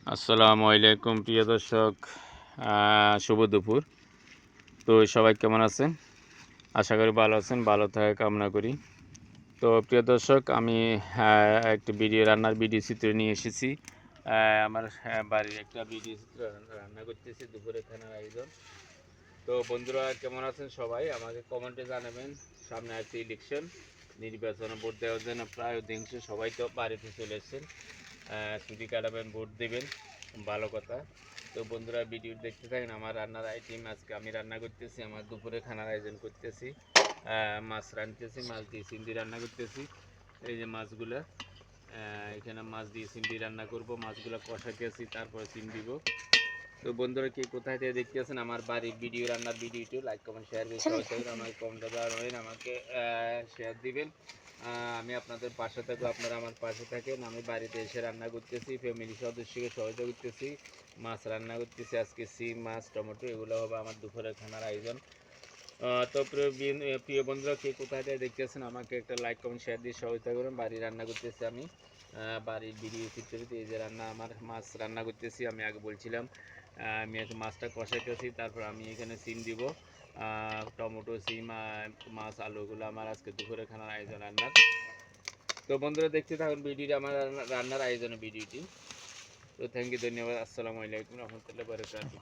আসসালামু আলাইকুম প্রিয় দর্শক, শুভ দুপুর। তো সবাই কেমন আছেন? আশা করি ভালো আছেন, ভালো থাকা কামনা করি। তো প্রিয় দর্শক, আমি একটা রান্নার ভিডিও চিত্র নিয়ে এসেছি। আমার বাড়ির একটা ভিডিও চিত্র রান্না করতেছি, দুপুরে খানার আয়োজন। তো বন্ধুরা কেমন আছেন সবাই, আমাকে কমেন্টে জানাবেন। সামনে আছে ইলেকশন, নির্বাচনে ভোট দেওয়ার জন্য প্রায় অধিকাংশ সবাই তো বাড়িতে চলে এসেছেন। ছুটি কাটাবেন, ভোট দেবেন, ভালো কথা। তো বন্ধুরা ভিডিও দেখতে থাকেন। আমার রান্নার আইটেম আজকে আমি রান্না করতেছি, আমার দুপুরে খানার আয়োজন করতেছি। মাছ রাঁধতেছি, মাছ দিয়ে চিংড়ি রান্না করতেছি। এই যে মাছগুলো, এখানে মাছ দিয়ে চিংড়ি রান্না করব, মাছগুলো কষাতেছি, তারপরে চিন দিব। তো বন্ধুরা কে কোথায় থেকে দেখতেছেন আমার বাড়ির ভিডিও, রান্নার ভিডিওটি লাইক কমেন্ট শেয়ার করে সহযোগিতা আমার কমেন্ট দেওয়া আমাকে শেয়ার দিবেন। আমি আপনাদের পাশে থাকবো, আপনারা আমার পাশে থাকেন। আমি বাড়িতে এসে রান্না করতেছি, ফ্যামিলি সদস্যকে সহযোগিতা করতেছি, মাছ রান্না করতেছি। আজকে সিম মাছ টমেটো এগুলো হবে আমার দুপুরের খানার আয়োজন। তো প্রিয় বন্ধুরা কে কোথায় থেকে দেখতেছেন আমাকে একটা লাইক কমেন্ট শেয়ার দিয়ে সহযোগিতা করুন। বাড়ি রান্না করতেছি আমি, বাড়ির ভিডিও চিত্রতে এই যে রান্না, আমার মাছ রান্না করতেছি। আমি আগে বলছিলাম আমি একটু মাছটা কষাইতেছি, তারপর আমি এখানে সিম দিব, টমেটো সিম মাছ আলুগুলো আমার আজকে দুপুরে খানার আয়োজন রান্নার। তো বন্ধুরা দেখতে থাকুন ভিডিওটি, আমার রান্নার আয়োজনের ভিডিওটি। তো থ্যাংক ইউ, ধন্যবাদ। আসসালামু আলাইকুম রহমতুল্লাহ বারাকাতুহু।